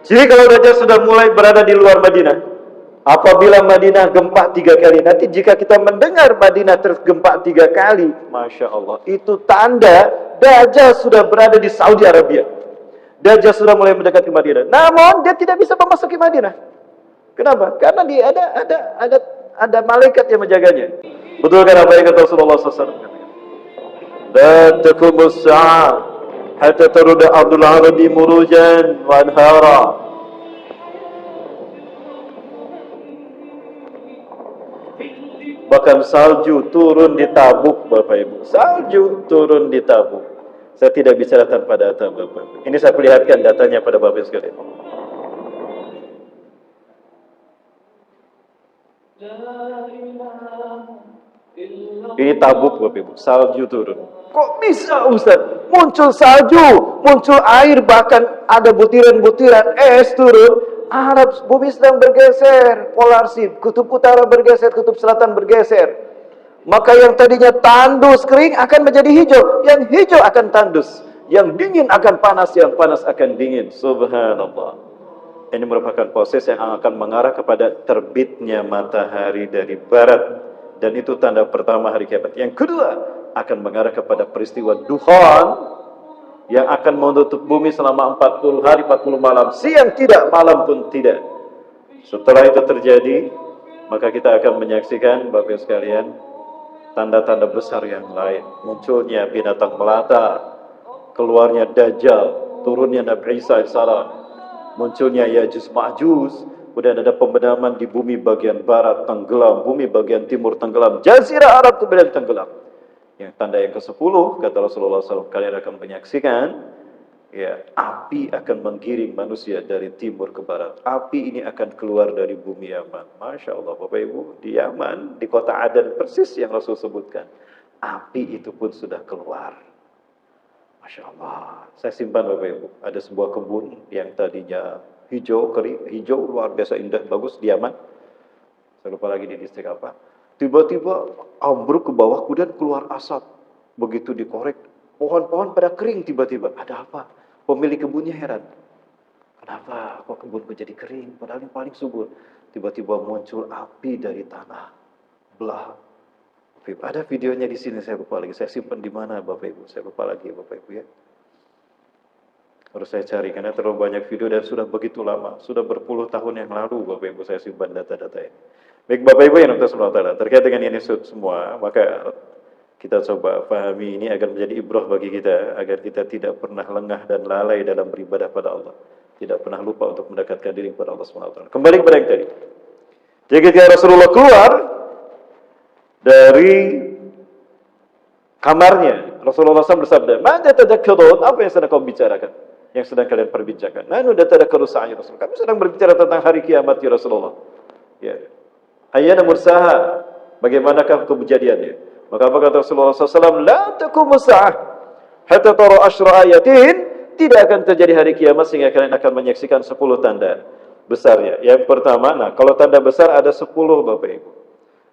Jadi kalau Dajjal sudah mulai berada di luar Madinah, apabila Madinah gempa 3 kali, nanti jika kita mendengar Madinah tergempa 3 kali, Masya Allah, itu tanda Dajjal sudah berada di Saudi Arabia. Dajjal sudah mulai mendekati Madinah. Namun dia tidak bisa memasuki Madinah. Kenapa? Karena dia ada malaikat yang menjaganya. Betul kan apa yang kata Rasulullah SAW? La taqumus sa'ah hatta taruda Abdul Arabi murujan wa anhara. Bahkan salju turun di Tabuk, Bapak Ibu. Salju turun di Tabuk. Saya tidak bicara tanpa data, Bapak Ibu. Ini saya perlihatkan datanya pada Bapak Ibu sekalian. Ini Tabuk, Bapak Ibu. Salju turun. Kok bisa, Ustaz? Muncul salju, muncul air, bahkan ada butiran-butiran es turun. Arab, bumi sedang bergeser, polar shift, kutub utara bergeser, kutub selatan bergeser. Maka yang tadinya tandus kering akan menjadi hijau, yang hijau akan tandus, yang dingin akan panas, yang panas akan dingin. Subhanallah. Ini merupakan proses yang akan mengarah kepada terbitnya matahari dari barat, dan itu tanda pertama hari kiamat. Yang kedua akan mengarah kepada peristiwa duhan yang akan menutup bumi selama 40 hari 40 malam, siang tidak, malam pun tidak. Setelah itu terjadi, maka kita akan menyaksikan Bapak Ibu sekalian tanda-tanda besar yang lain. Munculnya binatang melata, keluarnya Dajjal, turunnya Nabi Isa AS, munculnya Ya'juj Ma'juj, kemudian ada pembenaman di bumi bagian barat tenggelam, bumi bagian timur tenggelam, Jazirah Arab kemudian tenggelam. Yang tanda yang ke-10 kata Rasulullah SAW, kalian akan menyaksikan ya, api akan menggiring manusia dari timur ke barat. Api ini akan keluar dari bumi Yaman. Masya Allah Bapak Ibu, di Yaman, di kota Aden persis yang Rasul sebutkan, api itu pun sudah keluar. Masya Allah. Saya simpan Bapak Ibu, ada sebuah kebun yang tadinya hijau, kering, hijau luar biasa indah, bagus di Yaman. Saya lupa lagi di distrik apa. Tiba-tiba ambruk ke bawah, kemudian keluar asap. Begitu dikorek, pohon-pohon pada kering tiba-tiba. Ada apa? Pemilik kebunnya heran. Kenapa kok kebunku jadi kering? Padahal yang paling subur. Tiba-tiba muncul api dari tanah. Belah. Ada videonya di sini, saya lupa lagi. Saya simpan di mana Bapak Ibu? Saya lupa lagi Bapak Ibu ya. Harus saya cari karena terlalu banyak video dan sudah begitu lama. Sudah berpuluh tahun yang lalu Bapak Ibu saya simpan data-data ini. Baik Bapak Ibu yang Allah terkait dengan ini semua, maka kita coba pahami ini agar menjadi ibrah bagi kita, agar kita tidak pernah lengah dan lalai dalam beribadah pada Allah, tidak pernah lupa untuk mendekatkan diri kepada Allah SWT. Kembali kepada yang tadi. Jadi ketika Rasulullah keluar dari kamarnya, Rasulullah SAW bersabda, "Mada tadakkarun?" Apa yang sedang kau bicarakan? Yang sedang kalian perbincangkan. Nahnu tadakkaru sa'ya Rasul. Kami sedang berbicara tentang hari kiamat ya Rasulullah. Ya. Ayyana mursaha, bagaimanakah kejadiannya? Maka apa kata Rasulullah SAW? La taqumus sa'ah hatta tara asyra ayatin. Tidak akan terjadi hari kiamat sehingga kalian akan menyaksikan 10 tanda besarnya. Yang pertama, nah kalau tanda besar ada 10 Bapak Ibu.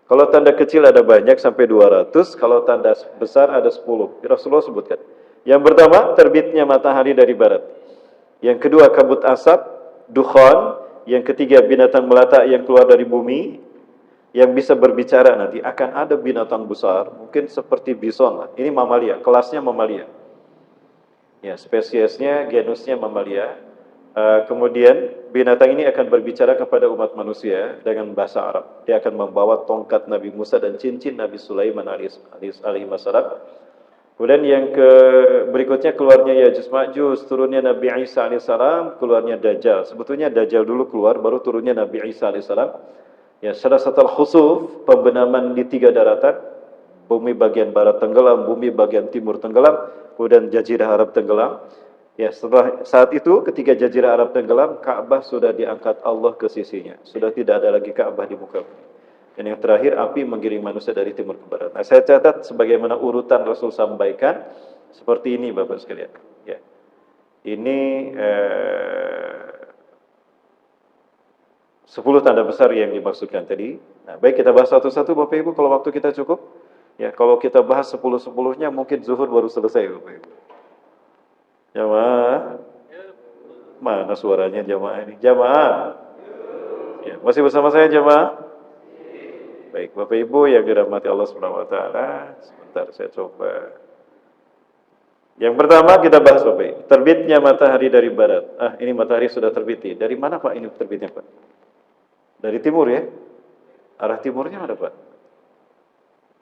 Kalau tanda kecil ada banyak sampai 200, kalau tanda besar ada 10. Rasulullah sebutkan. Yang pertama, terbitnya matahari dari barat. Yang kedua, kabut asap, dukhan. Yang ketiga, binatang melata yang keluar dari bumi, yang bisa berbicara nanti. Akan ada binatang besar, mungkin seperti bison lah. Ini mamalia, kelasnya mamalia. Ya, spesiesnya, genusnya mamalia. Kemudian binatang ini akan berbicara kepada umat manusia dengan bahasa Arab. Dia akan membawa tongkat Nabi Musa dan cincin Nabi Sulaiman alaihi wassalam. Kemudian yang berikutnya keluarnya Ya'juj Ma'juj, turunnya Nabi Isa alaihissalam, keluarnya Dajjal. Sebetulnya Dajjal dulu keluar, baru turunnya Nabi Isa alaihissalam. Ya, syarasatul khusuf, pembenaman di 3 daratan, bumi bagian barat tenggelam, bumi bagian timur tenggelam, kemudian Jazirah Arab tenggelam. Ya, setelah saat itu ketika Jazirah Arab tenggelam, Ka'bah sudah diangkat Allah ke sisinya. Sudah tidak ada lagi Ka'bah di muka bumi. Dan yang terakhir, api menggiring manusia dari timur ke barat. Nah, saya catat sebagaimana urutan Rasul sampaikan seperti ini Bapak sekalian. Ya. Ini 10 tanda besar yang dimaksudkan tadi. Nah, baik kita bahas satu-satu Bapak Ibu kalau waktu kita cukup. Ya, kalau kita bahas 10-10-nya mungkin zuhur baru selesai Bapak Ibu. Ya, Mana suaranya jamaah ini? Jamaah. Ya, masih bersama saya jamaah? Baik, Bapak Ibu yang dirahmati Allah Subhanahu wa taala, sebentar saya coba. Yang pertama kita bahas Bapak Ibu, terbitnya matahari dari barat. Ini matahari sudah terbit. Dari mana Pak ini terbitnya Pak? Dari timur ya? Arah timurnya ada Pak?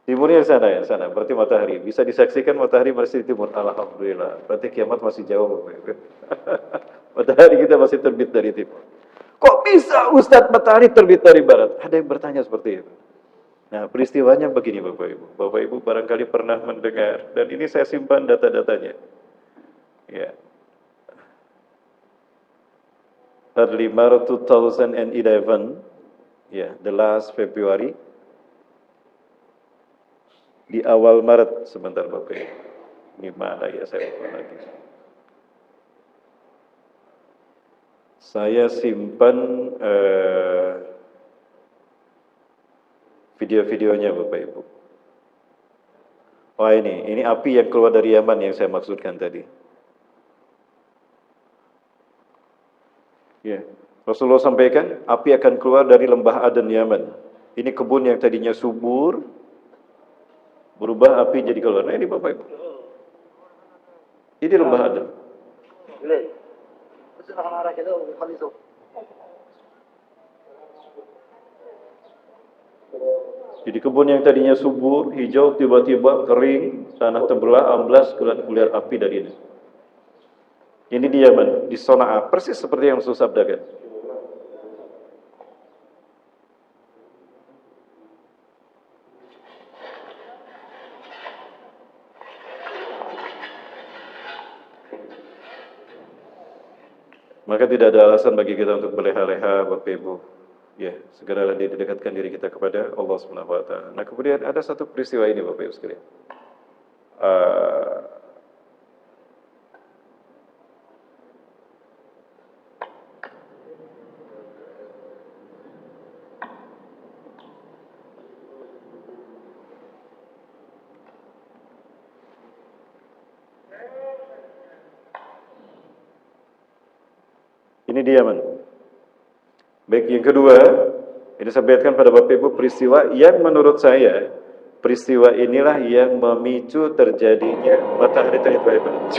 Timurnya di sana ya, sana. Berarti matahari bisa disaksikan matahari masih di timur. Alhamdulillah. Berarti kiamat masih jauh Bapak Ibu. Matahari kita masih terbit dari timur. Kok bisa Ustadz matahari terbit dari barat? Ada yang bertanya seperti itu. Nah, peristiwanya begini Bapak Ibu. Bapak Ibu barangkali pernah mendengar, dan ini saya simpan data-datanya. Ya. Early March 2011, ya, the last February, di awal Maret, sebentar Bapak Ibu. Ini mana ya, saya lupa lagi. Saya simpan video-videonya Bapak Ibu. Wah ini api yang keluar dari Yaman yang saya maksudkan tadi. Ya, Rasulullah sampaikan api akan keluar dari lembah Aden Yaman. Ini kebun yang tadinya subur, berubah api jadi keluar. Nah ini Bapak Ibu. Ini lembah Aden. Jadi kebun yang tadinya subur, hijau, tiba-tiba kering, tanah terbelah, amblas, keluar api dari ini. Ini di Yaman, di Sana'a, persis seperti yang Rasul sabdakan. Maka tidak ada alasan bagi kita untuk berleha-leha, Bapak Ibu. Ya, segeralah didekatkan diri kita kepada Allah Subhanahu wa taala. Nah, kemudian ada satu peristiwa ini Bapak Ibu sekalian. Ini di Yaman. Baik, yang kedua, ini saya sampaikan pada Bapak Ibu peristiwa yang menurut saya, peristiwa inilah yang memicu terjadinya matahari terbit dari barat.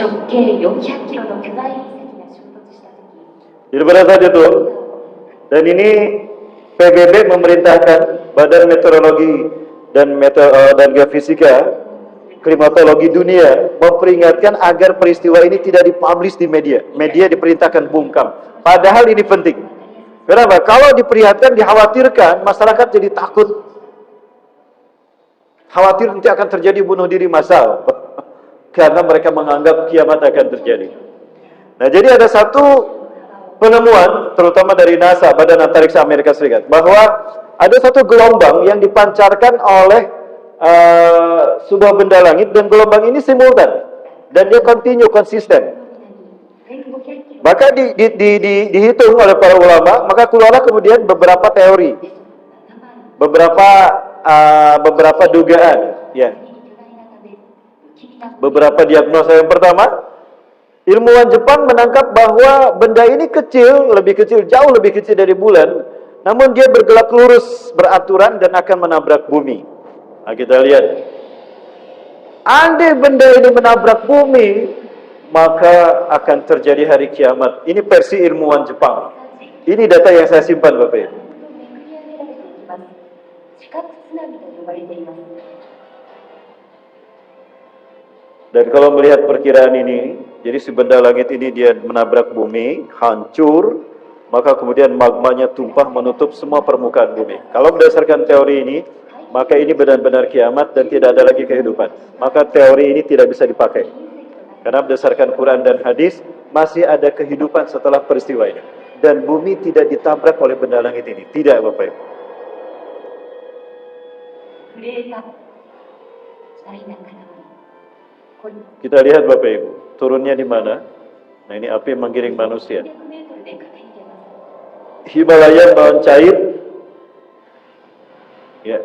Jadi pada saat itu, dan ini PBB memerintahkan Badan Meteorologi dan Geofisika, Klimatologi Dunia memperingatkan agar peristiwa ini tidak dipublish di media. Media diperintahkan bungkam. Padahal ini penting. Kenapa? Kalau diperlihatkan, dikhawatirkan, masyarakat jadi takut. Khawatir nanti akan terjadi bunuh diri massal. Karena mereka menganggap kiamat akan terjadi. Nah, jadi ada satu penemuan, terutama dari NASA, Badan Antariksa Amerika Serikat, bahwa ada satu gelombang yang dipancarkan oleh sebuah benda langit, dan gelombang ini simultan. Dan dia konsisten. Maka dihitung oleh para ulama, maka keluarlah kemudian beberapa teori, beberapa dugaan, ya, beberapa diagnosa. Yang pertama, ilmuwan Jepang menangkap bahwa benda ini kecil, jauh lebih kecil dari bulan, namun dia bergerak lurus, beraturan, dan akan menabrak bumi. Nah, kita lihat, andai benda ini menabrak bumi, maka akan terjadi hari kiamat. Ini versi ilmuwan Jepang. Ini data yang saya simpan Bapak Ibu. Dan kalau melihat perkiraan ini, jadi si benda langit ini dia menabrak bumi, hancur, maka kemudian magmanya tumpah menutup semua permukaan bumi. Kalau berdasarkan teori ini, maka ini benar-benar kiamat dan tidak ada lagi kehidupan. Maka teori ini tidak bisa dipakai. Karena berdasarkan Quran dan hadis, masih ada kehidupan setelah peristiwa ini. Dan bumi tidak ditabrak oleh benda langit ini. Tidak, Bapak Ibu. Kita lihat Bapak Ibu, turunnya di mana? Nah, ini api menggiring manusia. Himalaya bawaan cair. Ya.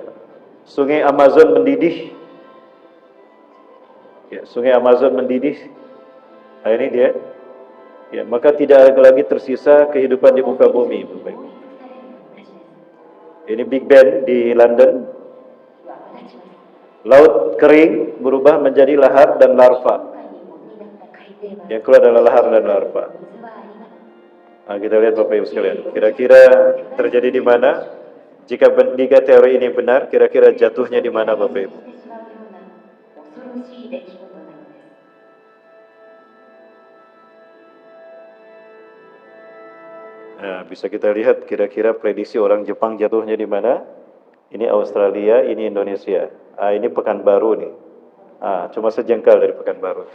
Sungai Amazon mendidih. Ya, sungai Amazon mendidih. Nah, ini dia. Ya, maka tidak lagi tersisa kehidupan di muka bumi. Ini Big Ben di London. Laut kering berubah menjadi lahar dan larva. Yang keluar adalah lahar dan larva. Nah, kita lihat Bapak Ibu sekalian. Kira-kira terjadi di mana? Jika teori ini benar, kira-kira jatuhnya di mana Bapak Ibu? Nah, bisa kita lihat kira-kira prediksi orang Jepang jatuhnya di mana? Ini Australia, ini Indonesia. Ini Pekanbaru nih. Cuma sejengkal dari Pekanbaru.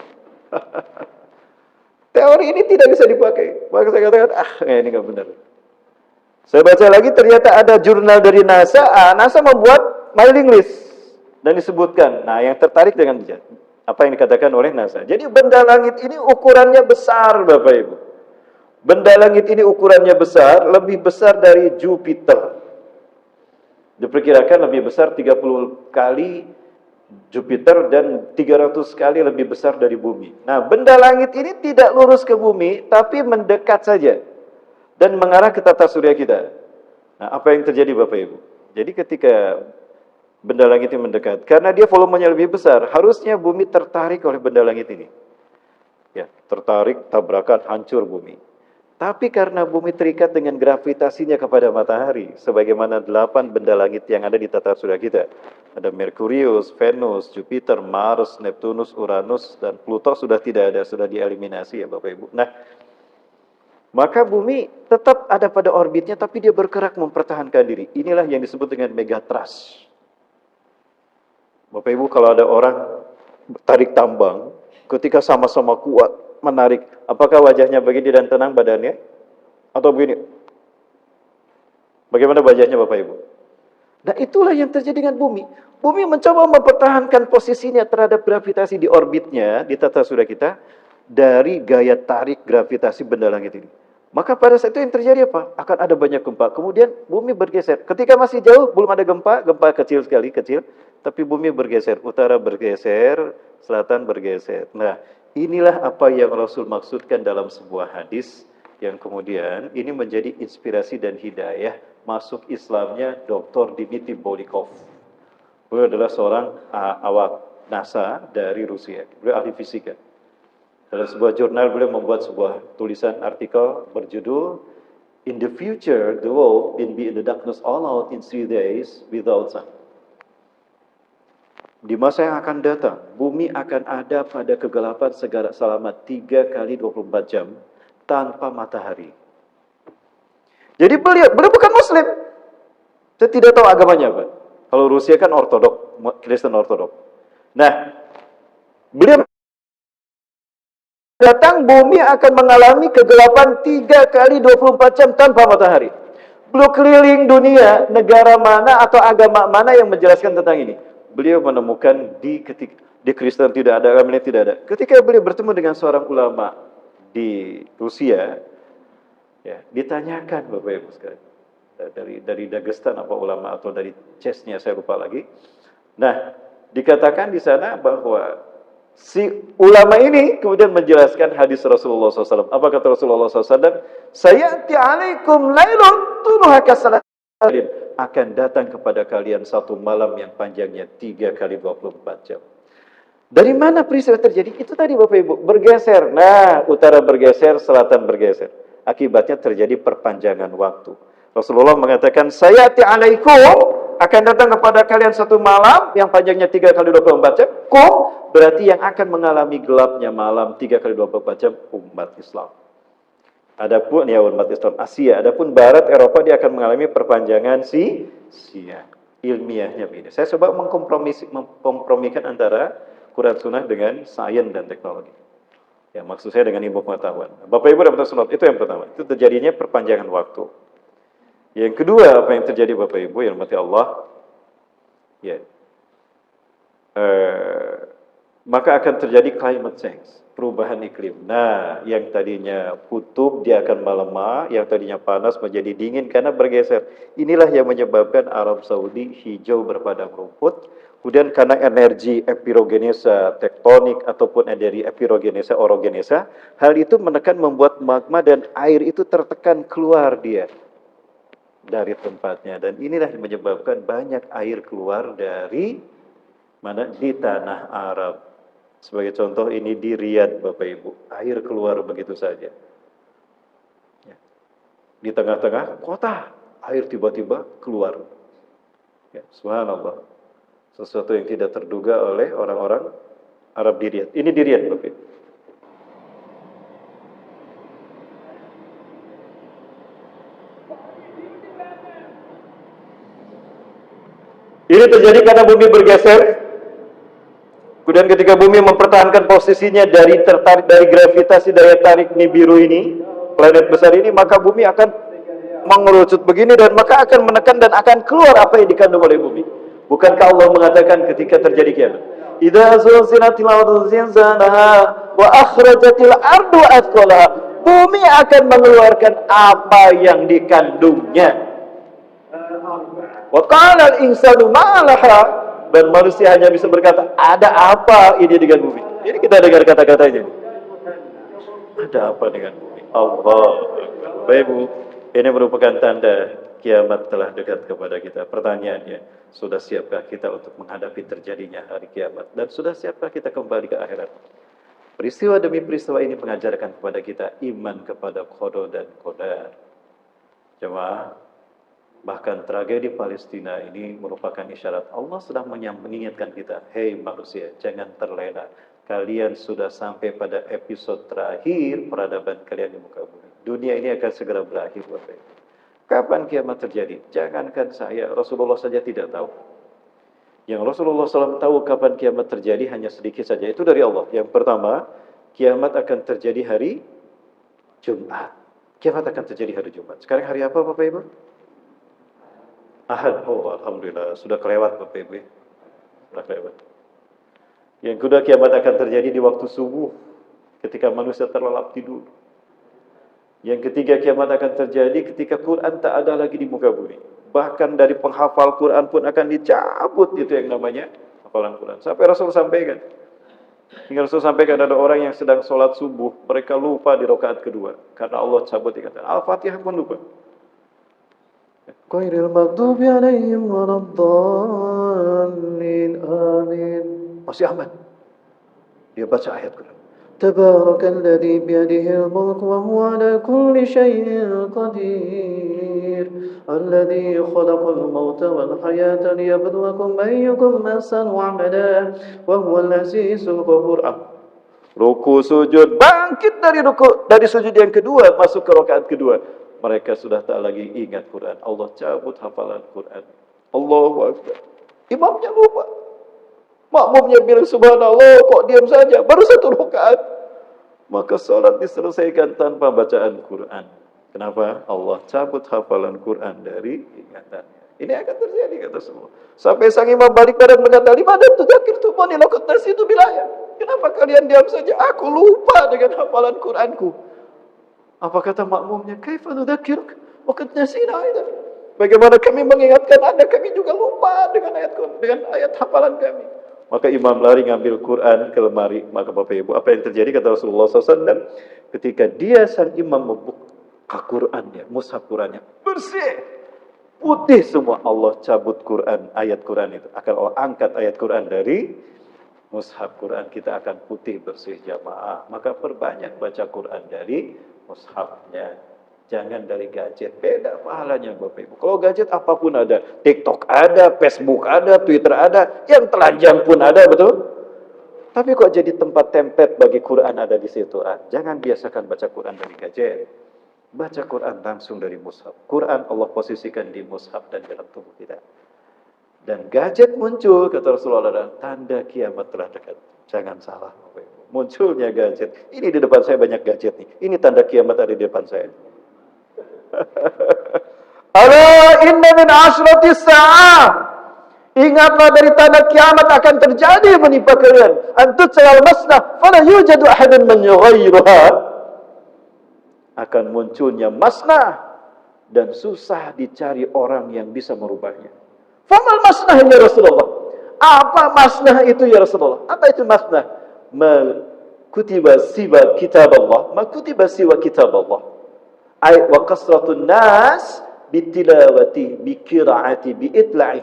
Teori ini tidak bisa dipakai. Maka saya katakan, ini nggak benar. Saya baca lagi, ternyata ada jurnal dari NASA. NASA membuat mailing list dan disebutkan. Nah, yang tertarik dengan apa yang dikatakan oleh NASA. Jadi benda langit ini ukurannya besar, Bapak Ibu. Benda langit ini ukurannya besar, lebih besar dari Jupiter. Diperkirakan lebih besar 30 kali Jupiter dan 300 kali lebih besar dari bumi. Nah, benda langit ini tidak lurus ke bumi, tapi mendekat saja dan mengarah ke tata surya kita. Nah, apa yang terjadi Bapak Ibu? Jadi ketika benda langit ini mendekat, karena dia volumenya lebih besar, harusnya bumi tertarik oleh benda langit ini. Ya, tertarik, tabrakan, hancur bumi. Tapi karena bumi terikat dengan gravitasinya kepada matahari, sebagaimana 8 benda langit yang ada di tata surya kita. Ada Merkurius, Venus, Jupiter, Mars, Neptunus, Uranus, dan Pluto sudah tidak ada, sudah dieliminasi ya Bapak Ibu. Nah, maka bumi tetap ada pada orbitnya, tapi dia bergerak mempertahankan diri. Inilah yang disebut dengan megathrust. Bapak Ibu, kalau ada orang tarik tambang, ketika sama-sama kuat, menarik, apakah wajahnya begini dan tenang badannya? Atau begini? Bagaimana wajahnya Bapak Ibu? Nah, itulah yang terjadi dengan bumi. Bumi mencoba mempertahankan posisinya terhadap gravitasi di orbitnya, di tata surya kita, dari gaya tarik gravitasi benda langit ini. Maka pada saat itu yang terjadi apa? Akan ada banyak gempa. Kemudian bumi bergeser. Ketika masih jauh, belum ada gempa, gempa kecil sekali, kecil. Tapi bumi bergeser, utara bergeser, selatan bergeser. Nah, inilah apa yang Rasul maksudkan dalam sebuah hadis yang kemudian ini menjadi inspirasi dan hidayah masuk Islamnya Dr. Dmitry Bolikov. Beliau adalah seorang awak NASA dari Rusia. Beliau ahli fisika. Dalam sebuah jurnal beliau membuat sebuah tulisan artikel berjudul In the future, the world will be in the darkness all out in 3 days without sun. Di masa yang akan datang, bumi akan ada pada kegelapan selama 3 kali 24 jam tanpa matahari. Jadi beliau bukan Muslim. Saya tidak tahu agamanya apa. Kalau Rusia kan Ortodok, Kristen Ortodok. Nah, beliau datang bumi akan mengalami kegelapan 3 kali 24 jam tanpa matahari. Beliau keliling dunia, negara mana atau agama mana yang menjelaskan tentang ini. Beliau menemukan di Kristen tidak ada, agama ini tidak ada. Ketika beliau bertemu dengan seorang ulama di Rusia, ya, ditanyakan Bapak Ibu sekalian, dari Dagestan apa ulama atau dari Chechnya saya lupa lagi. Nah, dikatakan di sana bahwa si ulama ini kemudian menjelaskan hadis Rasulullah SAW. Apa kata Rasulullah SAW? Sayati alaikum lailun tuluha kasalatin. Akan datang kepada kalian satu malam yang panjangnya 3 kali 24 jam. Dari mana peristiwa terjadi? Itu tadi Bapak Ibu, bergeser. Nah, utara bergeser, selatan bergeser. Akibatnya terjadi perpanjangan waktu. Rasulullah mengatakan, sayati alaikum, akan datang kepada kalian satu malam yang panjangnya 3 kali 24 jam. Berarti yang akan mengalami gelapnya malam 3 kali 24 jam umat Islam. Adapun ya umat Islam Asia, adapun Barat Eropa dia akan mengalami perpanjangan siang. Ilmiahnya begini. Saya coba mengkompromikan antara Quran Sunnah dengan sains dan teknologi. Ya, maksud saya dengan ilmu pengetahuan. Bapak Ibu dan Saudara, itu yang pertama. Itu terjadinya perpanjangan waktu. Yang kedua, apa yang terjadi Bapak Ibu yang dirahmati Allah? Ya. Maka akan terjadi climate change, perubahan iklim. Nah, yang tadinya kutub dia akan melemah, yang tadinya panas menjadi dingin karena bergeser. Inilah yang menyebabkan Arab Saudi hijau berpadang rumput, Kemudian karena energi epirogenesa tektonik ataupun dari epirogenesa orogenesa, hal itu membuat magma dan air itu tertekan keluar dia dari tempatnya, dan inilah yang menyebabkan banyak air keluar dari mana di tanah Arab. Sebagai contoh ini di Riyadh Bapak Ibu, air keluar begitu saja. Ya. Di tengah-tengah kota, air tiba-tiba keluar. Ya, subhanallah. Sesuatu yang tidak terduga oleh orang-orang Arab di Riyadh. Ini di Riyadh Bapak Ibu. Ini terjadi karena bumi bergeser. Kemudian ketika bumi mempertahankan posisinya dari tertarik dari gravitasi daya tarik Nibiru ini, planet besar ini, maka bumi akan mengerucut begini dan maka akan menekan dan akan keluar apa yang dikandung oleh bumi. Bukankah Allah mengatakan ketika terjadi kiamat, "Idza zulzilatil ardu zilzalaha wa akhrajatil ardu athqalaha." Bumi akan mengeluarkan apa yang dikandungnya. Wa qala al-insanu ma laha, dan manusia hanya bisa berkata, ada apa ini dengan bumi? Jadi kita dengar kata-katanya. Ada apa dengan bumi? Allah. Bapak Ibu, ini merupakan tanda kiamat telah dekat kepada kita. Pertanyaannya, sudah siapkah kita untuk menghadapi terjadinya hari kiamat? Dan sudah siapkah kita kembali ke akhirat? Peristiwa demi peristiwa ini mengajarkan kepada kita iman kepada qada dan qadar. Jemaah, bahkan tragedi Palestina ini merupakan isyarat Allah sedang mengingatkan kita, hei manusia, jangan terlena. Kalian sudah sampai pada episode terakhir peradaban kalian di muka bumi. Dunia ini akan segera berakhir. Kapan kiamat terjadi? Jangankan saya, Rasulullah saja tidak tahu. Yang Rasulullah SAW tahu kapan kiamat terjadi hanya sedikit saja. Itu dari Allah. Yang pertama, kiamat akan terjadi hari Jumat. Kiamat akan terjadi hari Jumat. Sekarang hari apa Bapak Ibu? Ahad. Oh, alhamdulillah, sudah kelewat Bapak Ibu. Sudah kelewat. Yang kedua, kiamat akan terjadi di waktu subuh ketika manusia terlelap tidur. Yang ketiga, kiamat akan terjadi ketika Quran tak ada lagi di muka bumi. Bahkan dari penghafal Quran pun akan dicabut, itu yang namanya hafalan Quran. Sampai Rasul sampaikan. Hingga Rasul sampaikan ada orang yang sedang sholat subuh, mereka lupa di rakaat kedua karena Allah cabut ikatan. Al-Fatihah pun lupa. Ghairil maghdubi alaihim waladdallin, amin. Masih aman. Dia baca ayat Quran. Tabarakalladzi biyadihil mulk wa huwa ala kulli syai'in qadir. Alladzi khalaqal mauta wal hayata liyabluwakum ayyukum ahsanu amala wa huwal azizul ghafur. Ruku, sujud, bangkit dari ruku, dari sujud yang kedua masuk ke rakaat kedua. Mereka sudah tak lagi ingat Quran. Allah cabut hafalan Quran. Allahu Akbar. Imamnya lupa. Makmumnya bilang subhanallah, kok diam saja? Baru satu rakaat. Maka sholat diselesaikan tanpa bacaan Quran. Kenapa? Allah cabut hafalan Quran dari ingatannya. Ini akan terjadi kata semua. Sampai sang imam balik badan berkata, "Lima dan tudzakir tumani lakut nasitu bilaya." Kenapa kalian diam saja? Aku lupa dengan hafalan Quranku. Apa kata makmumnya? Kaifa nudzakiruk wa qad nasina aidan. Bagaimana kami mengingatkan Anda, kami juga lupa dengan ayat hafalan kami. Maka imam lari ngambil Quran ke lemari. Maka Bapak Ibu, apa yang terjadi kata Rasulullah SAW? Ketika dia sang imam membuka Qurannya, mushaf Qurannya bersih, putih semua. Allah cabut Quran, ayat Quran itu. Akan Allah angkat ayat Quran dari mushaf Quran, kita akan putih bersih jamaah. Maka perbanyak baca Quran dari mushafnya, jangan dari gadget. Beda pahalanya Bapak Ibu. Kalau gadget apapun ada, TikTok ada, Facebook ada, Twitter ada, yang telanjang pun ada, betul? Tapi kok jadi tempat template bagi Quran ada di situ? Jangan biasakan baca Quran dari gadget. Baca Quran langsung dari mushaf. Quran Allah posisikan di mushaf dan dalam tubuh kita. Dan gadget muncul, kata Rasulullah, tanda kiamat telah dekat. Jangan salah Bapak Ibu. Munculnya gadget. Ini di depan saya banyak gadget nih. Ini tanda kiamat ada di depan saya. Ala inna min asratis sa'ah. Ingatlah dari tanda kiamat akan terjadi menimpa kalian. Antut sayal masnah fala yujadu ahadun man yughayyiruha. Akan munculnya masnah dan susah dicari orang yang bisa merubahnya. Famal masnah ya Rasulullah. Apa masnah itu ya Rasulullah? Apa itu masnah? Ma kutiba siwa kitab Allah, ma kutiba siwa kitab Allah. Ay wa kasratun nas bitilawati bikiraati biitla'i.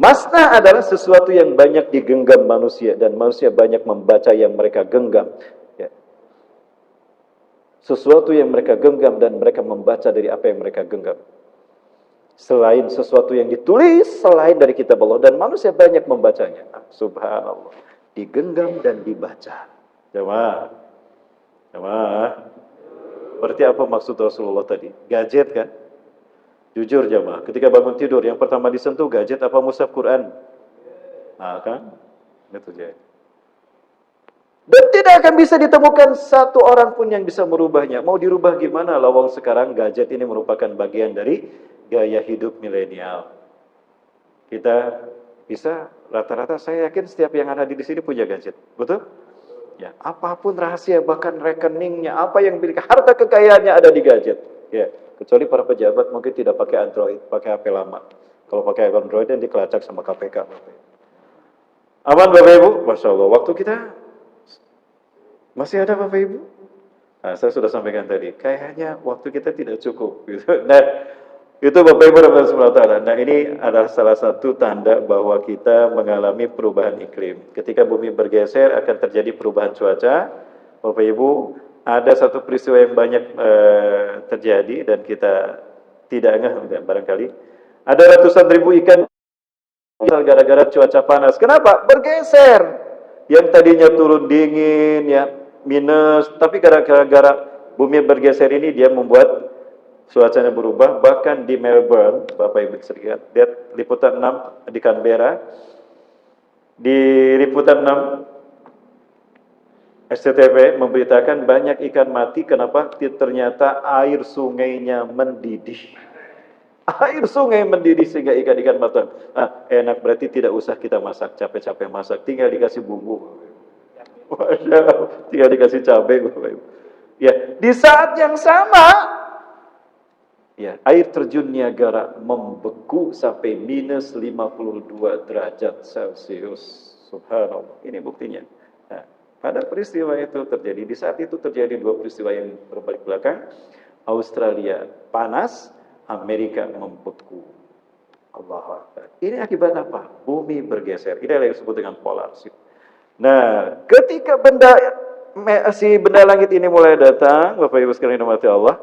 Masnah adalah sesuatu yang banyak digenggam manusia dan manusia banyak membaca yang mereka genggam. Ya. Sesuatu yang mereka genggam dan mereka membaca dari apa yang mereka genggam. Selain sesuatu yang ditulis selain dari kitab Allah dan manusia banyak membacanya. Subhanallah. Digenggam dan dibaca. Jemaah. Jemaah. Berarti apa maksud Rasulullah tadi? Gadget kan? Jujur jemaah, ketika bangun tidur yang pertama disentuh gadget apa mushaf Quran? Nah, kan? Itu jadi. Dan tidak akan bisa ditemukan satu orang pun yang bisa merubahnya. Mau dirubah gimana? Lawang sekarang gadget ini merupakan bagian dari gaya hidup milenial. Kita bisa rata-rata saya yakin setiap yang ada di sini punya gadget, betul? Ya, apapun rahasia bahkan rekeningnya, apa yang milik harta kekayaannya ada di gadget. Ya, kecuali para pejabat mungkin tidak pakai Android, pakai HP lama. Kalau pakai Android yang dikelacak sama KPK. Aman Bapak Ibu? Masya Allah, waktu kita masih ada Bapak Ibu? Nah, saya sudah sampaikan tadi, kayaknya waktu kita tidak cukup. Gitu. Nah, itu Bapak Ibu Subhanahu wa taala. Nah, ini adalah salah satu tanda bahwa kita mengalami perubahan iklim. Ketika bumi bergeser akan terjadi perubahan cuaca. Bapak Ibu, ada satu peristiwa yang banyak terjadi dan kita tidak ngeh barangkali. Ada ratusan ribu ikan gara-gara cuaca panas. Kenapa? Bergeser. Yang tadinya turun dingin ya, minus, tapi gara-gara bumi bergeser ini dia membuat cuacanya berubah. Bahkan di Melbourne, Bapak Ibu sekalian, lihat liputan 6 di Canberra. Di liputan 6 SCTV memberitakan banyak ikan mati. Kenapa? Ternyata air sungainya mendidih. Air sungai mendidih sehingga ikan-ikan mati. Ah, enak berarti tidak usah kita masak, capek-capek masak, tinggal dikasih bumbu. Tinggal dikasih cabai, Bapak Ibu. Ya, di saat yang sama ya, air terjun Niagara membeku sampai minus 52 derajat Celcius. Subhanallah. Ini buktinya. Nah, pada peristiwa itu terjadi, di saat itu terjadi dua peristiwa yang berbalik belakang. Australia panas, Amerika membeku. Allah Akbar. Ini akibat apa? Bumi bergeser. Ini yang disebut dengan polar shift. Nah, ketika benda langit ini mulai datang, Bapak Ibu sekalian dirahmati Allah,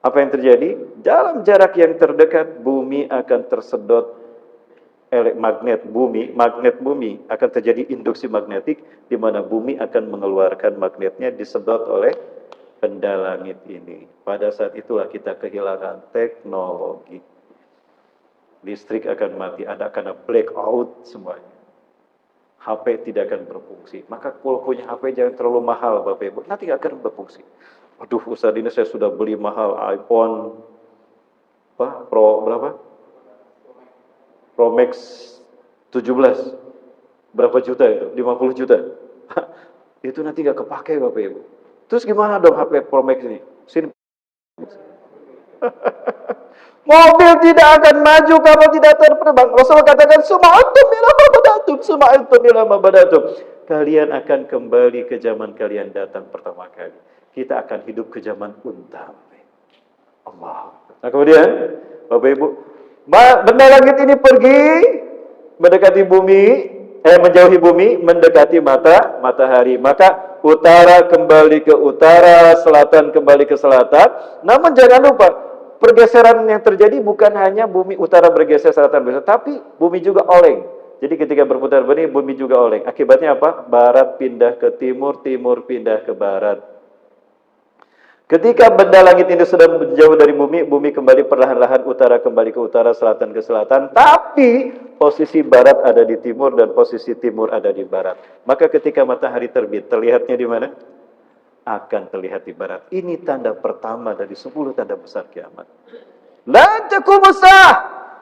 apa yang terjadi? Dalam jarak yang terdekat, bumi akan tersedot magnet bumi akan terjadi induksi magnetik, di mana bumi akan mengeluarkan magnetnya disedot oleh benda langit ini. Pada saat itulah kita kehilangan teknologi. Listrik akan mati, ada karena blackout semuanya. HP tidak akan berfungsi. Maka kalau punya HP jangan terlalu mahal Bapak Ibu, nanti nggak akan berfungsi. Aduh Ustaz, ini saya sudah beli mahal iPhone Pro berapa? Pro Max 17. Berapa juta itu? 50 juta. Itu nanti nggak kepake Bapak Ibu. Terus gimana dong HP Pro Max ini? Sini. Mobil tidak akan maju kalau tidak terbang. Rasulullah katakan, suma'antum ila ma badatum. Kalian akan kembali ke zaman kalian datang pertama kali. Kita akan hidup ke zaman unta. Allah. Nah kemudian, Bapak Ibu, benda langit ini pergi mendekati bumi, menjauhi bumi, mendekati matahari. Maka utara kembali ke utara, selatan kembali ke selatan. Namun jangan lupa, pergeseran yang terjadi bukan hanya bumi utara bergeser, selatan bergeser, tapi bumi juga oleng. Jadi ketika berputar bumi juga oleng. Akibatnya apa? Barat pindah ke timur, timur pindah ke barat. Ketika benda langit ini sudah jauh dari bumi, bumi kembali perlahan-lahan, utara kembali ke utara, selatan ke selatan. Tapi posisi barat ada di timur dan posisi timur ada di barat. Maka ketika matahari terbit, terlihatnya di mana? Akan terlihat di barat. Ini tanda pertama dari 10 tanda besar kiamat. La taqumu sa'ah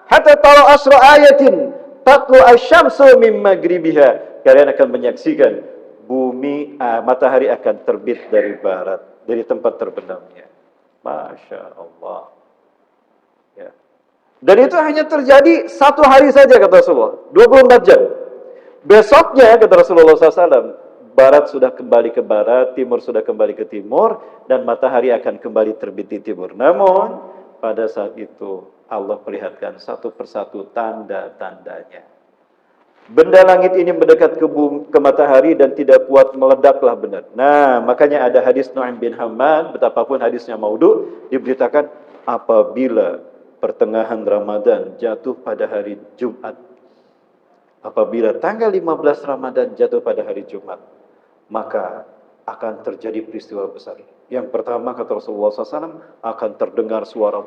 hatta tara asra ayatin tatlu asy-syamsu min maghribiha. Kalian akan menyaksikan matahari akan terbit dari barat, dari tempat terbenamnya. Masya Allah. Ya. Dan itu hanya terjadi satu hari saja kata Rasulullah, 24 jam. Besoknya kata Rasulullah SAW, barat sudah kembali ke barat, timur sudah kembali ke timur, dan matahari akan kembali terbit di timur. Namun pada saat itu Allah perlihatkan satu persatu tanda-tandanya. Benda langit ini mendekat ke matahari dan tidak kuat, meledaklah benar. Nah, makanya ada hadis Nu'aim bin Hammad, betapapun hadisnya maudhu, diberitakan apabila pertengahan Ramadan jatuh pada hari Jumat, apabila tanggal 15 Ramadan jatuh pada hari Jumat, maka akan terjadi peristiwa besar. Yang pertama kata Rasulullah SAW, akan terdengar suara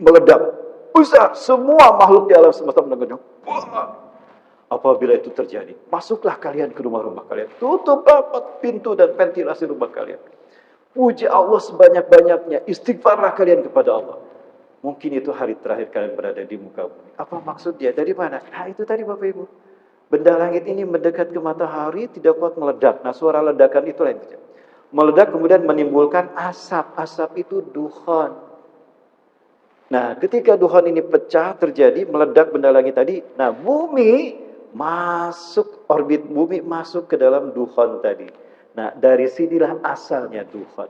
meledak besar, semua makhluk di alam semesta mendengarnya. Apabila itu terjadi, masuklah kalian ke rumah-rumah kalian, tutup rapat pintu dan ventilasi rumah kalian, puji Allah sebanyak-banyaknya, istighfarlah kalian kepada Allah. Mungkin itu hari terakhir kalian berada di muka bumi. Apa maksudnya? Dari mana? Nah, itu tadi Bapak Ibu. Benda langit ini mendekat ke matahari, tidak kuat, meledak. Nah, suara ledakan itulah yang terjadi. Meledak kemudian menimbulkan asap. Asap itu dukhon. Nah, ketika dukhon ini pecah, terjadi, meledak benda langit tadi. Nah, bumi masuk, orbit bumi masuk ke dalam dukhon tadi. Nah, dari sinilah asalnya dukhon.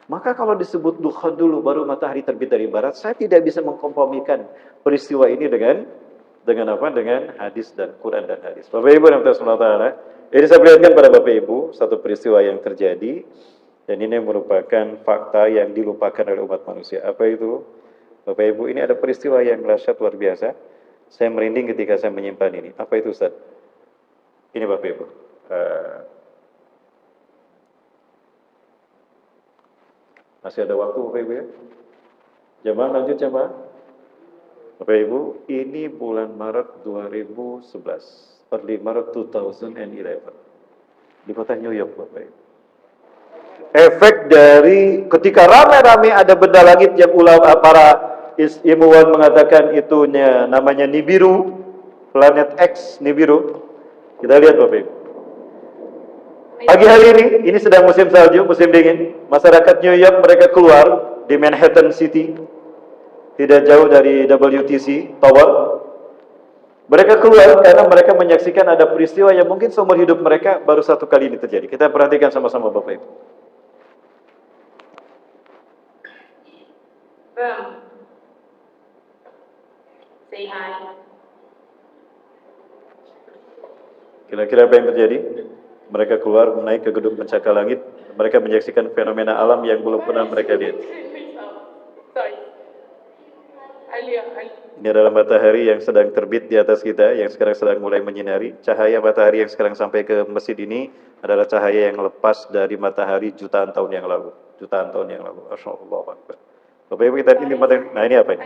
Maka kalau disebut dukhon dulu, baru matahari terbit dari barat, saya tidak bisa mengkompromikan peristiwa ini dengan apa? Dengan hadis dan Quran dan hadis. Bapak Ibu yang Allah, ini saya perlihatkan pada Bapak Ibu satu peristiwa yang terjadi, dan ini merupakan fakta yang dilupakan oleh umat manusia. Apa itu? Bapak Ibu, ini ada peristiwa yang dahsyat luar biasa. Saya merinding ketika saya menyimpan ini. Apa itu, Ustaz? Ini Bapak Ibu. Masih ada waktu Bapak Ibu ya? Jamaah lanjut jamaah. Bapak Ibu, ini bulan Maret 2011. Early Maret 2011. Di kota New York Bapak Ibu. Efek dari ketika ramai-ramai ada benda langit yang para ilmuwan mengatakan itunya namanya Nibiru, planet X Nibiru. Kita lihat Bapak Ibu. Pagi hari ini sedang musim salju, musim dingin. Masyarakat New York mereka keluar di Manhattan City, tidak jauh dari WTC Tower. Mereka keluar karena mereka menyaksikan ada peristiwa yang mungkin seumur hidup mereka baru satu kali ini terjadi. Kita perhatikan sama-sama Bapak Ibu. Say hi. Kira-kira apa yang terjadi? Mereka keluar naik ke gedung pencakar langit. Mereka menyaksikan fenomena alam yang belum pernah mereka lihat. Ini adalah matahari yang sedang terbit di atas kita, yang sekarang sedang mulai menyinari. Cahaya matahari yang sekarang sampai ke masjid ini adalah cahaya yang lepas dari matahari jutaan tahun yang lalu. Jutaan tahun yang lalu. Masyaallah. Bapak Ibu kita ini matahari. Nah ini apa ini?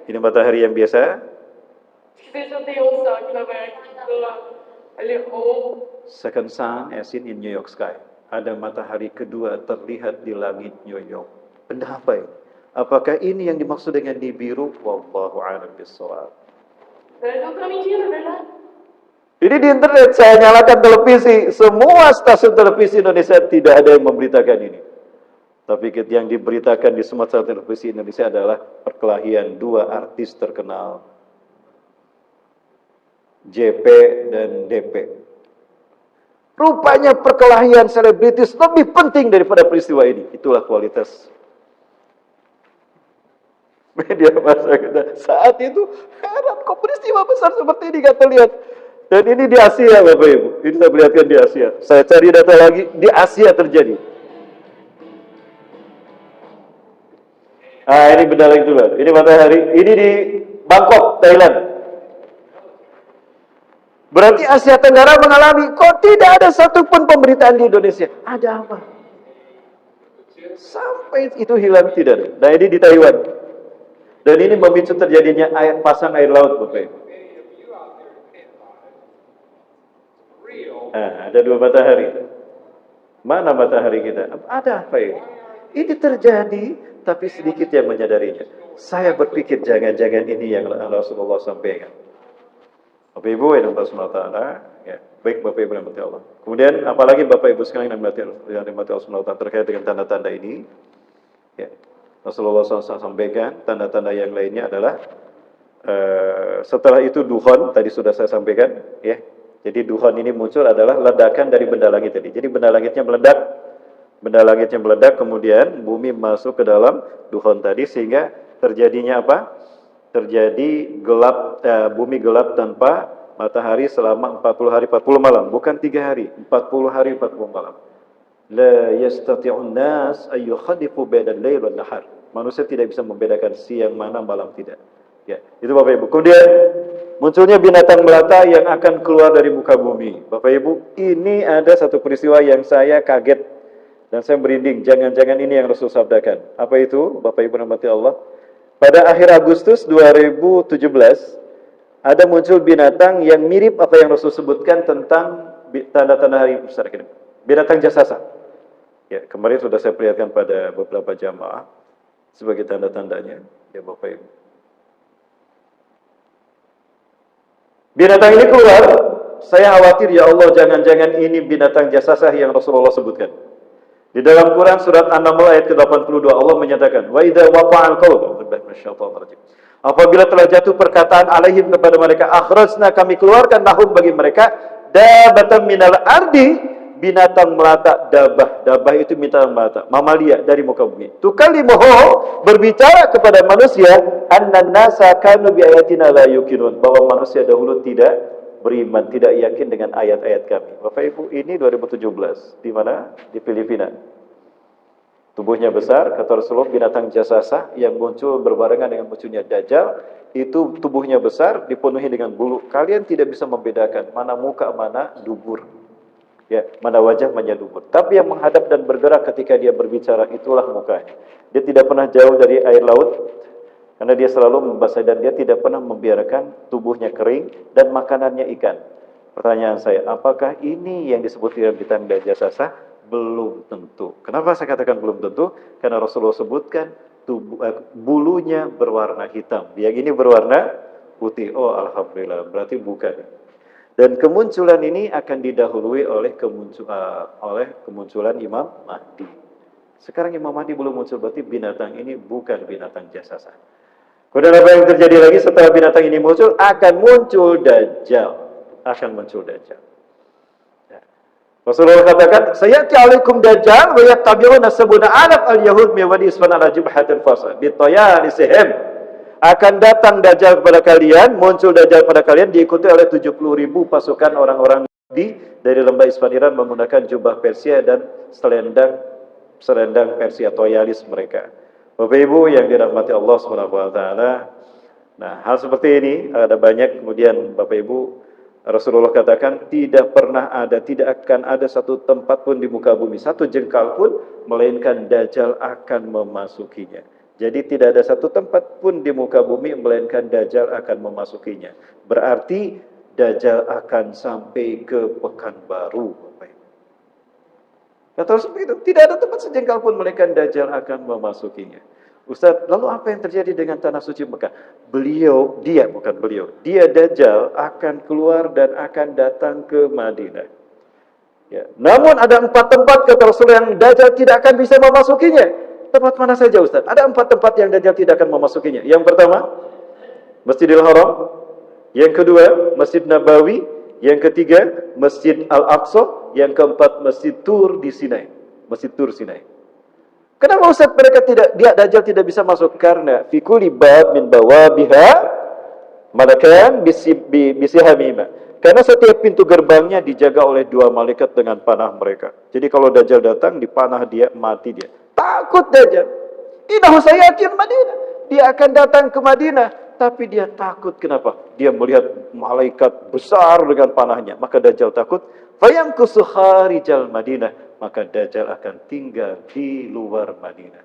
Ini matahari yang biasa. Second sun as seen in New York sky. Ada matahari kedua terlihat di langit New York. Benda apa ini? Apakah ini yang dimaksud dengan Nibiru? Wallahu a'lam bishawab. Ini di internet, saya nyalakan televisi, semua stasiun televisi Indonesia tidak ada yang memberitakan ini. Tapi yang diberitakan di semua stasiun televisi Indonesia adalah perkelahian dua artis terkenal, JP dan DP. Rupanya perkelahian selebritis lebih penting daripada peristiwa ini. Itulah kualitas media massa kita. Saat itu heran kok peristiwa besar seperti ini gak terlihat. Dan ini di Asia Bapak Ibu. Ini saya perlihatkan di Asia. Saya cari data lagi, di Asia terjadi. Ah ini benar itulah. Ini matahari. Ini di Bangkok, Thailand. Berarti Asia Tenggara mengalami, kok tidak ada satupun pemberitaan di Indonesia. Ada apa? Sampai itu hilang tidak ada. Nah ini di Taiwan. Dan ini memicu terjadinya pasang air laut Bapak Ibu. Nah, ada dua matahari. Mana matahari kita? Ada apa ini? Ini terjadi, tapi sedikit yang menyadarinya. Saya berpikir jangan-jangan ini yang Rasulullah sampaikan. Bapak Ibu yang Allah SWT, ya, baik Bapak Ibu yang dirahmati Allah. Kemudian apalagi Bapak Ibu sekalian yang dirahmati Allah SWT terkait dengan tanda-tanda ini, ya. Rasulullah SAW sampaikan. Tanda-tanda yang lainnya adalah setelah itu dukhon, tadi sudah saya sampaikan, ya. Jadi dukhon ini muncul adalah ledakan dari benda langit tadi. Jadi benda langitnya meledak, kemudian bumi masuk ke dalam dukhon tadi, sehingga terjadinya apa? Terjadi gelap, bumi gelap tanpa matahari selama 40 hari 40 malam, bukan 3 hari, 40 hari 40 malam. La yastati'un nas ay yukhadifu bainal lail wan nahar. Manusia tidak bisa membedakan siang mana malam tidak. Ya, itu Bapak Ibu. Kemudian munculnya binatang melata yang akan keluar dari muka bumi. Bapak Ibu, ini ada satu peristiwa yang saya kaget dan saya merinding. Jangan-jangan ini yang Rasul sabdakan. Apa itu? Bapak Ibu rahmati Allah. Pada akhir Agustus 2017 ada muncul binatang yang mirip apa yang Rasul sebutkan tentang tanda-tanda hari besar ini. Binatang jasasa. Ya, kemarin sudah saya perlihatkan pada beberapa jamaah sebagai tanda-tandanya. Ya Bapak Ibu. Binatang ini keluar, saya khawatir ya Allah jangan-jangan ini binatang jasasah yang Rasulullah sebutkan. Di dalam Quran surat An-Naml ayat ke-82 Allah menyatakan, "Wa idza waqa'al qaul", apabila telah jatuh perkataan alaihim kepada mereka, akhrajna, kami keluarkan lahum bagi mereka dabatan minal ardi, binatang melata. Dabah itu binatang melata, mamalia dari muka bumi. Tukalimuhu, berbicara kepada manusia, annan nasa kanu bi ayatina la yuqinun, bahwa manusia dahulu tidak beriman, tidak yakin dengan ayat-ayat kami. Bapak Ibu, ini 2017 di mana? Di Filipina. Tubuhnya besar, kata Rasulullah, binatang jasasa yang muncul berbarengan dengan munculnya Dajjal, itu tubuhnya besar, dipenuhi dengan bulu. Kalian tidak bisa membedakan mana muka, mana dubur. Ya, mana wajah, mana dubur. Tapi yang menghadap dan bergerak ketika dia berbicara, itulah mukanya. Dia tidak pernah jauh dari air laut, karena dia selalu membasahi, dan dia tidak pernah membiarkan tubuhnya kering dan makanannya ikan. Pertanyaan saya, apakah ini yang disebut dengan bintang jasasa? Belum tentu. Kenapa saya katakan belum tentu? Karena Rasulullah sebutkan bulunya berwarna hitam. Yang ini berwarna putih. Oh, alhamdulillah. Berarti bukan. Dan kemunculan ini akan didahului oleh kemunculan Imam Mahdi. Sekarang Imam Mahdi belum muncul, berarti binatang ini bukan binatang jasasa. Kemudian apa yang terjadi lagi setelah binatang ini muncul? Akan muncul Dajjal. Ya. Rasulullah katakan, "Sayati alaikum Dajjal wa yattabi'una sabuna alaf al-yahud min wadi isfan ala jubhatil fasa bitayalisihim." Akan datang Dajjal kepada kalian, muncul Dajjal pada kalian, diikuti oleh 70.000 pasukan orang-orang dari lembah Isfaniran menggunakan jubah Persia dan selendang Persia, toyalis mereka. Bapak Ibu yang dirahmati Allah SWT. Nah, hal seperti ini ada banyak. Kemudian Bapak Ibu, Rasulullah katakan tidak akan ada satu tempat pun di muka bumi, satu jengkal pun, melainkan Dajjal akan memasukinya. Jadi tidak ada satu tempat pun di muka bumi melainkan Dajjal akan memasukinya. Berarti Dajjal akan sampai ke Pekanbaru. Kata seperti itu, tidak ada tempat sejengkal pun melainkan Dajjal akan memasukinya. Ustaz, lalu apa yang terjadi dengan tanah suci Mekah? Dia Dajjal akan keluar dan akan datang ke Madinah. Ya. Namun ada 4 tempat kata Rasulullah yang Dajjal tidak akan bisa memasukinya. Tempat mana saja Ustaz? Ada 4 tempat yang Dajjal tidak akan memasukinya. Yang pertama, Masjidil Haram. Yang kedua, Masjid Nabawi. Yang ketiga, Masjid Al-Aqsa. Yang keempat, Masjid Tur di Sinai. Masjid Tur Sinai. Kenapa Ustaz Dajjal tidak bisa masuk? Karena fi kulli bab min bawabiha malakan bisihamima. Karena setiap pintu gerbangnya dijaga oleh 2 malaikat dengan panah mereka. Jadi kalau Dajjal datang, dipanah dia, mati dia. Takut Dajjal. Innahu sayatin Madinah. Dia akan datang ke Madinah. Tapi dia takut. Kenapa? Dia melihat malaikat besar dengan panahnya. Maka Dajjal takut. Fayamkusu kharijal Madinah. Maka Dajjal akan tinggal di luar Madinah.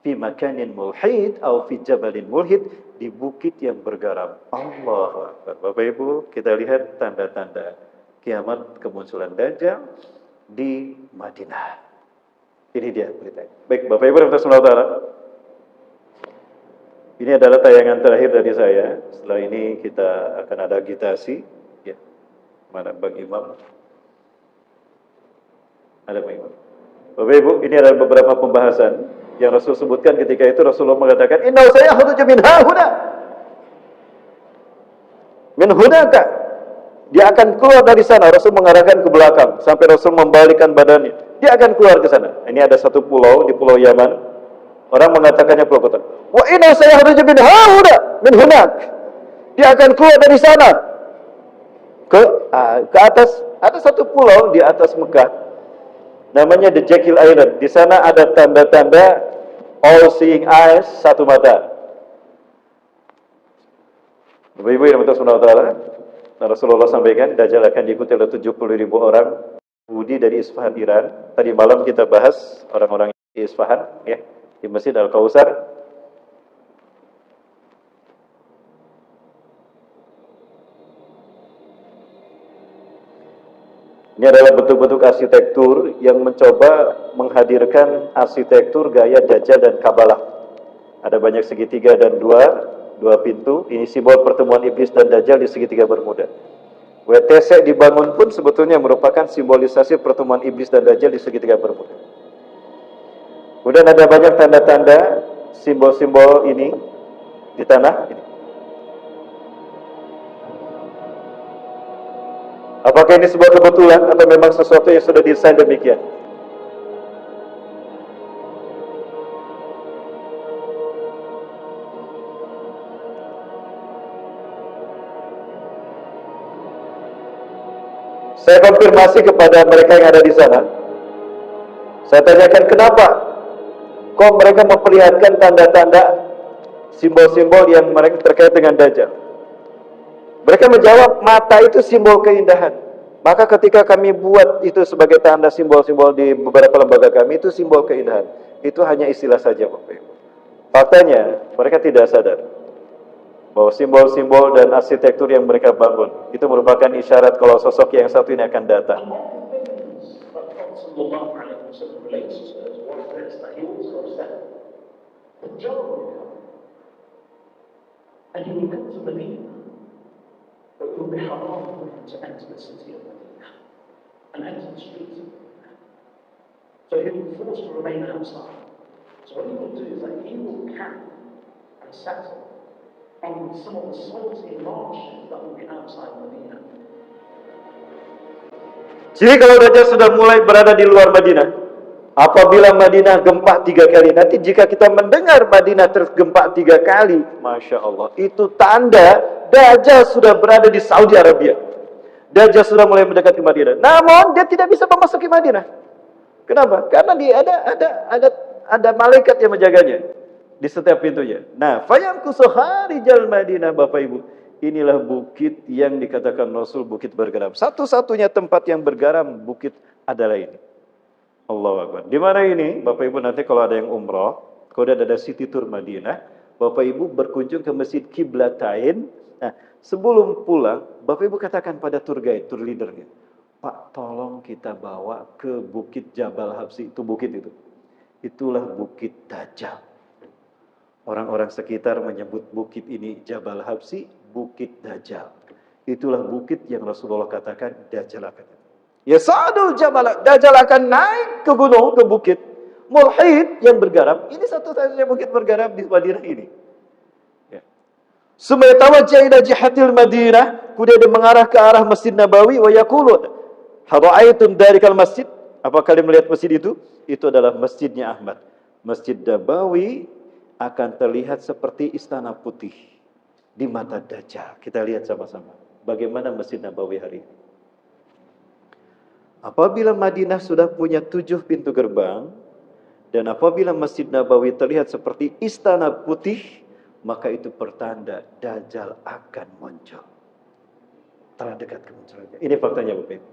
Fi makanin mulhid atau fi jabalin mulhid, di bukit yang bergaram. Allahu Akbar. Bapak Ibu, kita lihat tanda-tanda kiamat kemunculan Dajjal di Madinah. Ini dia beritanya. Baik, Bapak Ibu rahimahullah. Ini adalah tayangan terakhir dari saya. Setelah ini kita akan ada agitasi. Ya. Mana Bang Imam? Ada Bang Imam. Bapak Ibu, ini adalah beberapa pembahasan Yang Rasul sebutkan ketika itu Rasulullah mengatakan, "Inna sayakhruju min hahuna." Min hunaka. Dia akan keluar dari sana. Rasul mengarahkan ke belakang sampai Rasul membalikkan badannya. Dia akan keluar ke sana. Ini ada satu pulau di Pulau Yaman. Orang mengatakannya pulau kota. Wa inna sayakhruju min hahuna, min hunak. Dia akan keluar dari sana ke atas. Ada satu pulau di atas Mekah. Namanya The Jekyll Island. Di sana ada tanda-tanda all seeing eyes, satu mata. Ibu-ibu yang berkata Subhanahu wa ta'ala, Rasulullah sampaikan, Dajjal akan diikuti oleh 70.000 orang Yahudi dari Isfahan, Iran. Tadi malam kita bahas orang-orang di Isfahan, ya, di Masjid Al-Kautsar. Ini adalah bentuk-bentuk arsitektur yang mencoba menghadirkan arsitektur gaya Dajjal dan Kabalah. Ada banyak segitiga dan dua pintu. Ini simbol pertemuan iblis dan Dajjal di segitiga Bermuda. WTC dibangun pun sebetulnya merupakan simbolisasi pertemuan iblis dan Dajjal di segitiga Bermuda. Kemudian ada banyak tanda-tanda simbol-simbol ini di tanah ini. Apakah ini sebuah kebetulan atau memang sesuatu yang sudah didesain demikian? Saya konfirmasi kepada mereka yang ada di sana. Saya tanyakan kenapa kok mereka memperlihatkan tanda-tanda simbol-simbol yang mereka terkait dengan Dajjal. Mereka menjawab, mata itu simbol keindahan. Maka ketika kami buat itu sebagai tanda simbol-simbol di beberapa lembaga kami, itu simbol keindahan. Itu hanya istilah saja, Bapak Ibu. Faktanya, mereka tidak sadar bahwa simbol-simbol dan arsitektur yang mereka bangun itu merupakan isyarat kalau sosok yang satu ini akan datang. But it will be haram for him to enter the city of Medina and enter the streets of Medina. So he will be forced to remain outside. So what he will do is that he will camp and settle on some of the salty marshes that will be outside Medina. Jadi kalau Dajjal sudah mulai berada di luar Madinah, apabila Madinah gempa 3 kali, nanti jika kita mendengar Madinah tergempa 3 kali, Masya Allah, itu tanda Dajjal sudah berada di Saudi Arabia. Dajjal sudah mulai mendekat ke Madinah. Namun dia tidak bisa memasuki Madinah. Kenapa? Karena dia ada malaikat yang menjaganya di setiap pintunya. Nah, fayamkusu kharijal Madinah, Bapak Ibu. Inilah bukit yang dikatakan Rasul bukit bergeram. Satu-satunya tempat yang bergaram bukit adalah ini. Allahu Akbar. Di mana ini? Bapak Ibu nanti kalau ada yang umroh, kalau ada city tour Madinah, Bapak Ibu berkunjung ke Masjid Qiblatain. Nah, sebelum pulang, Bapak Ibu katakan pada tour guide, tour leadernya, Pak, tolong kita bawa ke Bukit Jabal Habsi. Itu bukit itu. Itulah Bukit Dajjal. Orang-orang sekitar menyebut bukit ini Jabal Habsi, Bukit Dajjal. Itulah bukit yang Rasulullah katakan Dajjal akan. Ya sa'adul Jabal, Dajjal akan naik ke gunung, ke bukit. Mulhid yang bergaram. Ini satu-satunya bukit bergaram di Madinah ini. Summa yatawajjah ila jihatil Madinah, kemudian dia mengarah ke arah Masjid Nabawi wa yaqulun hara'aitum darikal masjid, apa kalian melihat masjid itu? Itu adalah masjidnya Ahmad. Masjid Nabawi akan terlihat seperti istana putih di mata Dajjal. Kita lihat sama-sama bagaimana Masjid Nabawi hari ini. Apabila Madinah sudah punya 7 pintu gerbang dan apabila Masjid Nabawi terlihat seperti istana putih, maka itu pertanda Dajjal akan muncul. Telah dekat kemunculannya. Ini faktanya, Bapak Ibu.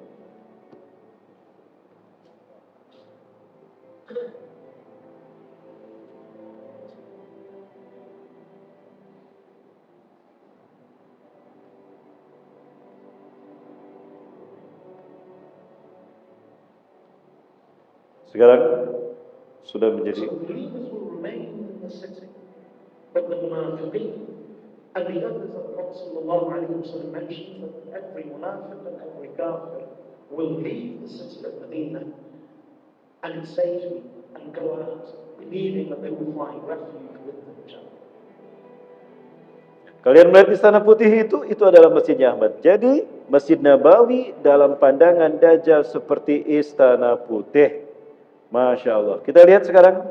Sekarang sudah menjadi But the munafiqeen and the others that the Prophet sallallahu alaihi wasallam mentioned that every munafiq and every kafir will leave the city of Medina and say to and go out, believing that they will find refuge with them. Kalian melihat Istana Putih itu adalah Masjidnya Ahmad. Jadi Masjid Nabawi dalam pandangan Dajjal seperti Istana Putih. Masya Allah. Kita lihat sekarang,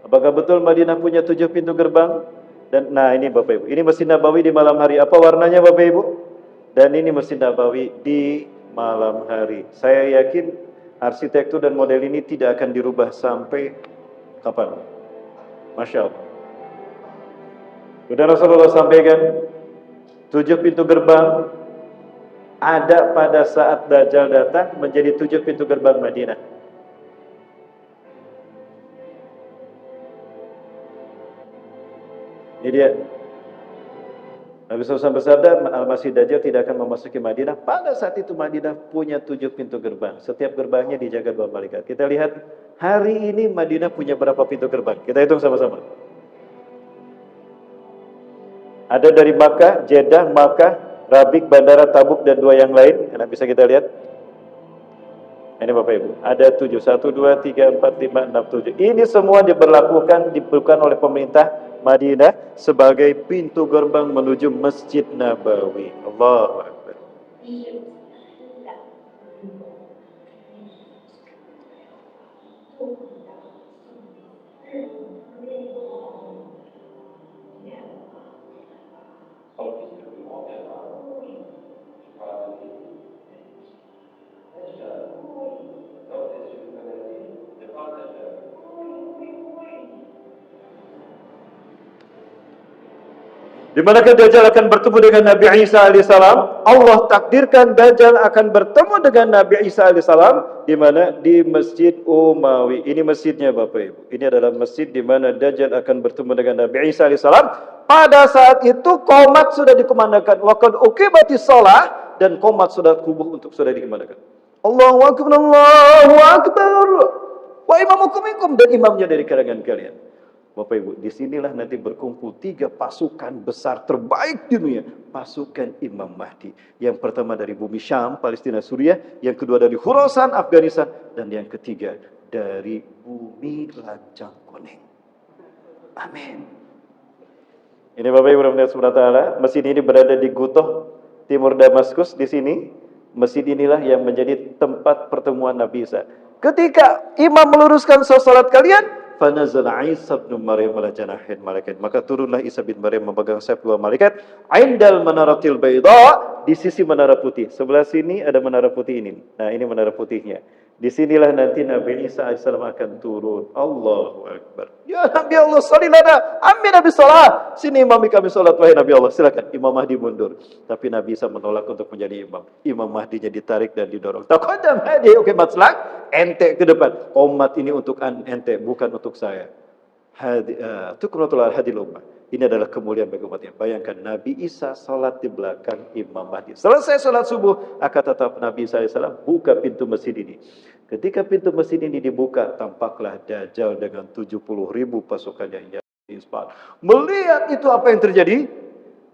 apakah betul Madinah punya 7 pintu gerbang? Dan nah ini Bapak Ibu, ini Masjid Nabawi di malam hari. Apa warnanya Bapak Ibu? Dan ini Masjid Nabawi di malam hari. Saya yakin arsitektur dan model ini tidak akan dirubah sampai kapan? Masya Allah. Sudah Rasulullah sampaikan 7 pintu gerbang ada pada saat Dajjal datang menjadi 7 pintu gerbang Madinah. Ini dia. Nabi SAW bersabda, Al-Masih Dajjal tidak akan memasuki Madinah. Pada saat itu Madinah punya 7 pintu gerbang. Setiap gerbangnya dijaga 2 malaikat. Kita lihat hari ini Madinah punya berapa pintu gerbang. Kita hitung sama-sama. Ada dari Makkah, Jeddah, Makkah, Rabik, Bandara Tabuk, dan 2 yang lain. Yang bisa kita lihat. Ini Bapak Ibu. Ada 7. 1, 2, 3, 4, 5, 6, 7. Ini semua diberlakukan oleh pemerintah Madinah sebagai pintu gerbang menuju Masjid Nabawi. Allahu Akbar. Di manakah Dajjal akan bertemu dengan Nabi Isa alaihissalam? Allah takdirkan Dajjal akan bertemu dengan Nabi Isa alaihissalam di mana? Di Masjid Umawi. Ini masjidnya Bapak Ibu. Ini adalah masjid di mana Dajjal akan bertemu dengan Nabi Isa alaihissalam. Pada saat itu qomat sudah dikumandangkan. Wa qad uqimatis shalah, dan qomat sudah kubuh untuk sudah dikumandangkan. Allahu akbar, Allahu akbar. Wa imamukum minkum, dan imamnya dari kalangan kalian. Bapak Ibu, disinilah nanti berkumpul 3 pasukan besar terbaik di dunia. Pasukan Imam Mahdi. Yang pertama dari bumi Syam, Palestina, Suriah. Yang kedua dari Khurasan, Afghanistan. Dan yang ketiga dari bumi Lancang Kuning. Amin. Ini Bapak Ibu rahmatullahi wabarakatuh. Masjid ini berada di Gutoh, timur Damaskus. Di sini, masjid inilah yang menjadi tempat pertemuan Nabi Isa. Ketika imam meluruskan salat kalian, fanazala Isa bin Maryam ala janahin malaikat, maka turunlah Isa bin Maryam memegang sayap 2 malaikat indal manaratil baydha, di sisi menara putih. Sebelah sini ada menara putih ini. Nah, ini menara putihnya. Disinilah nanti Nabi Isa AS akan turun. Allahu Akbar. Ya Nabi Allah, salli lana. Amin Nabi salat. Sini imami kami salat, wahai Nabi Allah. Silakan. Imam Mahdi mundur. Tapi Nabi Isa menolak untuk menjadi imam. Imam Mahdinya ditarik dan didorong. Taqaddam hadi, oke maslak. Ente ke depan. Qomat ini untuk ente, bukan untuk saya. Tukratul al-hadil ummah. Ini adalah kemuliaan bagi umatnya. Bayangkan Nabi Isa salat di belakang Imam Mahdi. Selesai salat subuh, akan tetap Nabi Isa AS buka pintu masjid ini. Ketika pintu masjid ini dibuka, tampaklah Dajjal dengan 70.000 pasukannya yang ispat. Melihat itu apa yang terjadi?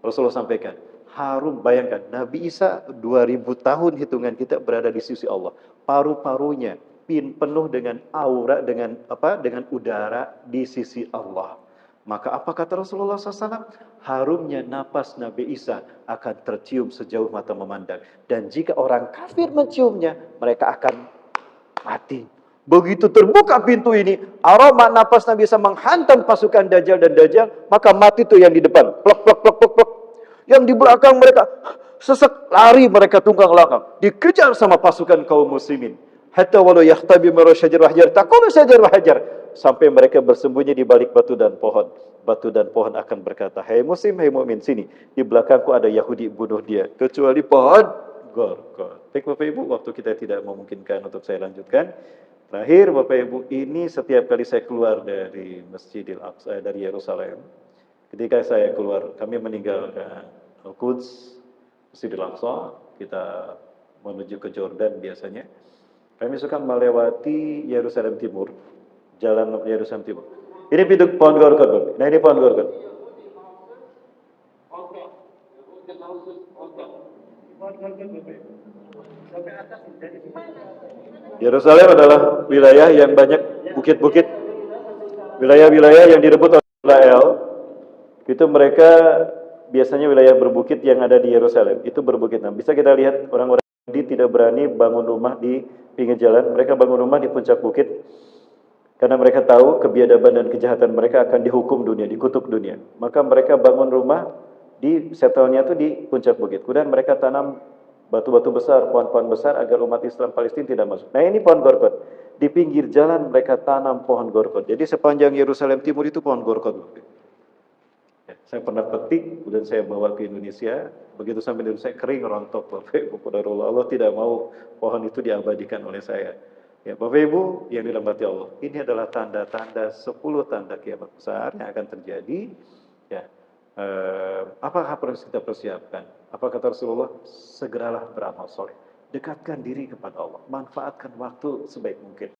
Rasulullah sampaikan, harum, bayangkan Nabi Isa 2000 tahun hitungan kita berada di sisi Allah. Paru-parunya penuh dengan aura, dengan udara di sisi Allah. Maka apa kata Rasulullah SAW? Harumnya napas Nabi Isa akan tercium sejauh mata memandang. Dan jika orang kafir menciumnya, mereka akan mati. Begitu terbuka pintu ini, aroma napas Nabi Isa menghantam pasukan Dajjal dan Dajjal, maka mati tuh yang di depan. Plok, plok, plok, plok, plok. Yang di belakang mereka sesek, lari mereka tunggang langgang. Dikejar sama pasukan kaum muslimin. Hatta walau yahtabi mara syajar wahjar taqulu syajar wahjar, sampai mereka bersembunyi di balik batu dan pohon. Batu dan pohon akan berkata, "Hai muslim, hai mukmin, sini. Di belakangku ada Yahudi, bunuh dia." Kecuali pohon Gorgon. Baik Bapak Ibu, waktu kita tidak memungkinkan untuk saya lanjutkan. Terakhir Bapak Ibu, ini setiap kali saya keluar dari Masjidil Aqsa, dari Yerusalem, ketika saya keluar, kami meninggalkan Al-Quds, Masjidil Aqsa, kita menuju ke Jordan biasanya. Kami suka melewati Yerusalem Timur, jalan Yerusalem Timur. Ini pintu pohon Gorgon. Nah, ini pohon Gorgon. Yerusalem adalah wilayah yang banyak bukit-bukit, wilayah-wilayah yang direbut oleh Israel, itu mereka biasanya wilayah berbukit yang ada di Yerusalem, itu berbukit. Nah, bisa kita lihat orang-orang Yahudi tidak berani bangun rumah di pinggir jalan, mereka bangun rumah di puncak bukit, karena mereka tahu kebiadaban dan kejahatan mereka akan dihukum dunia, dikutuk dunia. Maka mereka bangun rumah di settlenya itu di puncak bukit. Kemudian mereka tanam batu-batu besar, pohon-pohon besar agar umat Islam Palestina tidak masuk. Nah, ini pohon gorkot. Di pinggir jalan mereka tanam pohon gorkot. Jadi sepanjang Yerusalem Timur itu pohon gorkot. Ya, saya pernah petik, kemudian saya bawa ke Indonesia. Begitu sampai di Indonesia kering rontok, Bapak Ibu. Qadarullah, Allah tidak mau pohon itu diabadikan oleh saya. Ya, Bapak Ibu yang dirahmati Allah, ini adalah tanda-tanda 10 tanda kiamat besar yang akan terjadi. Ya, apakah harus kita persiapkan? Apa kata Rasulullah? Segeralah beramal soleh. Dekatkan diri kepada Allah. Manfaatkan waktu sebaik mungkin.